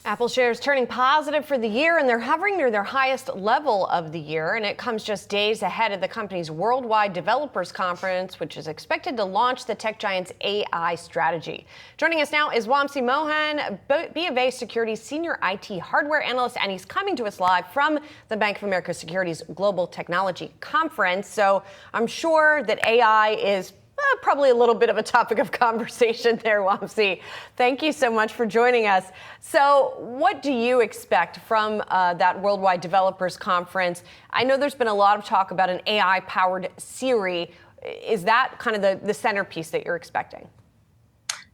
Apple shares turning positive for the year, and they're hovering near their highest level of the year. And it comes just days ahead of the company's Worldwide Developers Conference, which is expected to launch the tech giant's AI strategy. Joining us now is Wamsi Mohan, BofA Securities Senior IT Hardware Analyst, and he's coming to us live from the Bank of America Securities Global Technology Conference. So I'm sure that AI is probably a little bit of a topic of conversation there, Wamsi. Thank you so much for joining us. So what do you expect from that Worldwide Developers Conference? I know there's been a lot of talk about an AI-powered Siri. Is that kind of the centerpiece that you're expecting?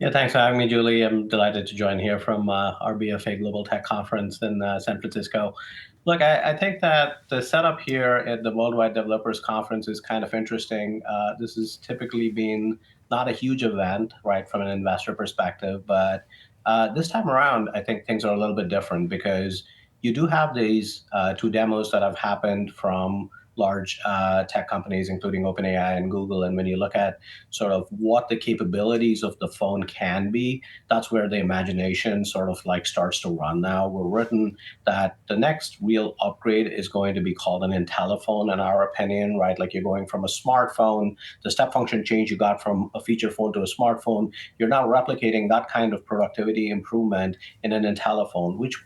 Yeah, thanks for having me, Julie. I'm delighted to join here from our BofA Global Tech Conference in San Francisco. Look, I think that the setup here at the Worldwide Developers Conference is kind of interesting. This has typically been not a huge event, right, from an investor perspective, but this time around, I think things are a little bit different because you do have these two demos that have happened from large tech companies, including OpenAI and Google. And when you look at sort of what the capabilities of the phone can be, that's where the imagination sort of like starts to run now. We're written that the next real upgrade is going to be called an intelliphone, in our opinion, right? Like you're going from a smartphone, the step function change you got from a feature phone to a smartphone, you're now replicating that kind of productivity improvement in an intelliphone, which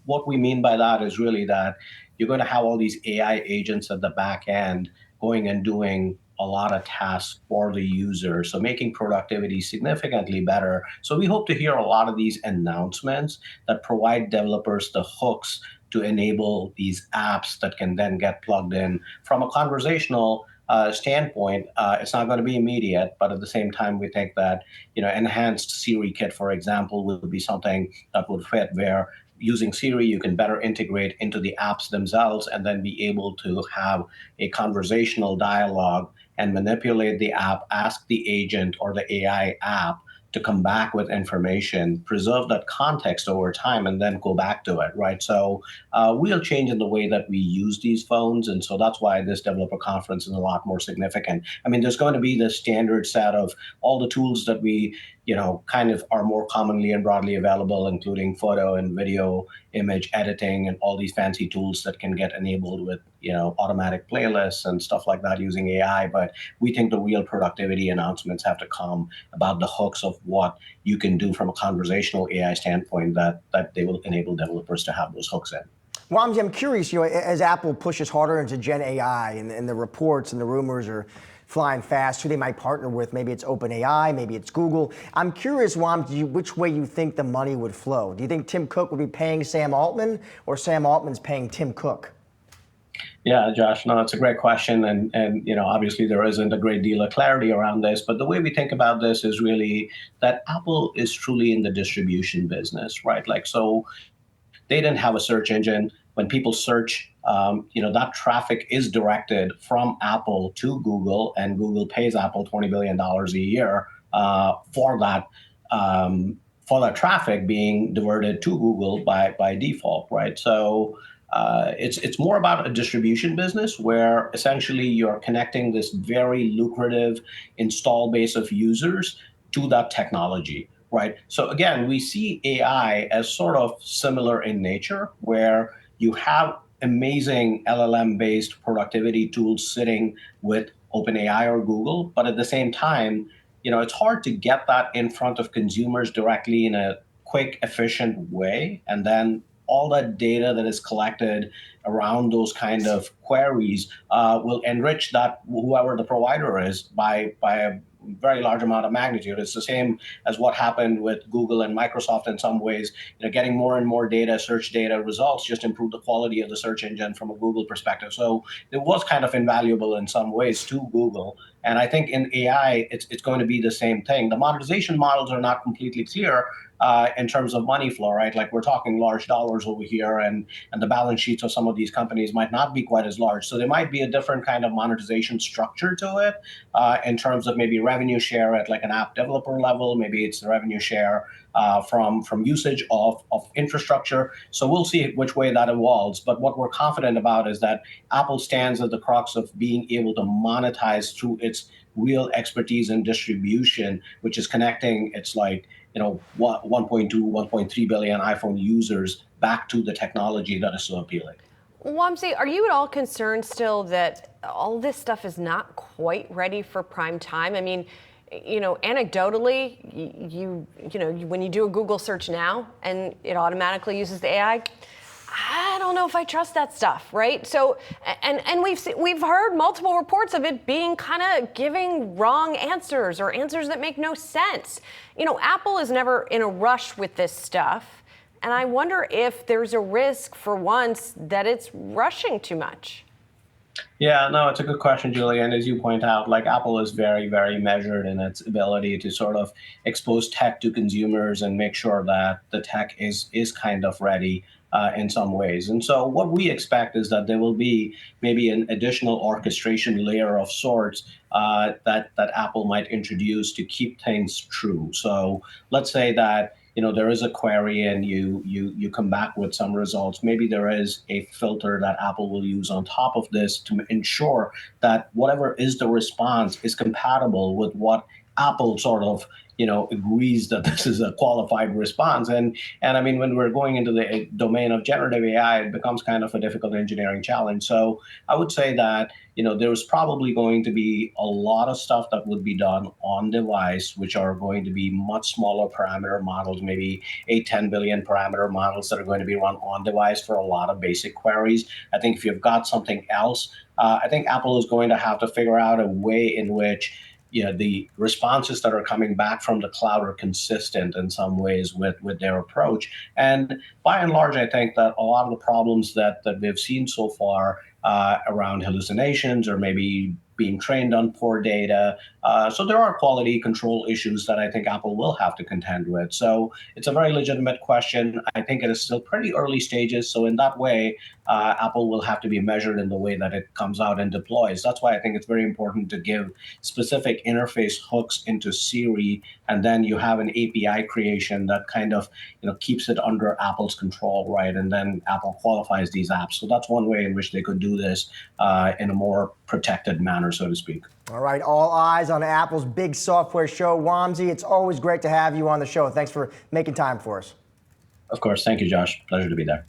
what we mean by that is really that you're going to have all these AI agents at the back end going and doing a lot of tasks for the user, so making productivity significantly better. So we hope to hear a lot of these announcements that provide developers the hooks to enable these apps that can then get plugged in. From a conversational standpoint, it's not going to be immediate, but at the same time, we think that enhanced Siri Kit, for example, will be something that would fit where using Siri, you can better integrate into the apps themselves and then be able to have a conversational dialogue and manipulate the app, ask the agent or the AI app to come back with information, preserve that context over time, and then go back to it, right? So we'll change in the way that we use these phones. And so that's why this developer conference is a lot more significant. I mean, there's going to be the standard set of all the tools that we kind of are more commonly and broadly available, including photo and video, image editing, and all these fancy tools that can get enabled with, automatic playlists and stuff like that using AI. But we think the real productivity announcements have to come about the hooks of what you can do from a conversational AI standpoint that they will enable developers to have those hooks in. Wamsi, I'm curious, as Apple pushes harder into Gen AI and the reports and the rumors are flying fast, who they might partner with, maybe it's OpenAI, maybe it's Google. I'm curious, Wamsi, which way you think the money would flow. Do you think Tim Cook would be paying Sam Altman or Sam Altman's paying Tim Cook? Yeah, Josh, no, it's a great question. And obviously there isn't a great deal of clarity around this, but the way we think about this is really that Apple is truly in the distribution business, right? Like, so they didn't have a search engine. When people search, that traffic is directed from Apple to Google, and Google pays Apple $20 billion a year for that traffic being diverted to Google by default, right? So it's more about a distribution business where essentially you're connecting this very lucrative install base of users to that technology. Right. So again, we see AI as sort of similar in nature, where you have amazing LLM-based productivity tools sitting with OpenAI or Google, but at the same time, it's hard to get that in front of consumers directly in a quick, efficient way. And then all that data that is collected around those kind of queries will enrich that whoever the provider is by a very large amount of magnitude. It's the same as what happened with Google and Microsoft in some ways. Getting more and more data, search data results just improve the quality of the search engine from a Google perspective. So it was kind of invaluable in some ways to Google. And I think in AI, it's going to be the same thing. The monetization models are not completely clear in terms of money flow, right? Like we're talking large dollars over here, and the balance sheets of some of these companies might not be quite as large. So there might be a different kind of monetization structure to it in terms of maybe revenue share at like an app developer level. Maybe it's the revenue share from usage of infrastructure. So we'll see which way that evolves. But what we're confident about is that Apple stands at the crux of being able to monetize through its real expertise in distribution, which is connecting its like 1.2, 1.3 billion iPhone users back to the technology that is so appealing. Wamsi, are you at all concerned still that all this stuff is not quite ready for prime time? I mean, anecdotally, when you do a Google search now and it automatically uses the AI, I don't know if I trust that stuff, right? So, and we've heard multiple reports of it being kind of giving wrong answers or answers that make no sense. Apple is never in a rush with this stuff. And I wonder if there's a risk for once that it's rushing too much. Yeah, no, it's a good question, Julie. And as you point out, like Apple is very, very measured in its ability to sort of expose tech to consumers and make sure that the tech is kind of ready in some ways. And so what we expect is that there will be maybe an additional orchestration layer of sorts that Apple might introduce to keep things true. So let's say that there is a query and you come back with some results. Maybe there is a filter that Apple will use on top of this to ensure that whatever is the response is compatible with what Apple sort of agrees that this is a qualified response. And I mean, when we're going into the domain of generative AI, it becomes kind of a difficult engineering challenge. So I would say that there's probably going to be a lot of stuff that would be done on device, which are going to be much smaller parameter models, maybe 10 billion parameter models that are going to be run on device for a lot of basic queries. I think if you've got something else, I think Apple is going to have to figure out a way in which the responses that are coming back from the cloud are consistent in some ways with their approach. And by and large, I think that a lot of the problems that we've seen so far around hallucinations or maybe being trained on poor data. So there are quality control issues that I think Apple will have to contend with. So it's a very legitimate question. I think it is still pretty early stages. So in that way, Apple will have to be measured in the way that it comes out and deploys. That's why I think it's very important to give specific interface hooks into Siri, and then you have an API creation that kind of keeps it under Apple's control, right? And then Apple qualifies these apps. So that's one way in which they could do this in a more protected manner, so to speak. All right, all eyes on Apple's big software show. Wamsi, it's always great to have you on the show. Thanks for making time for us. Of course. Thank you, Josh. Pleasure to be there.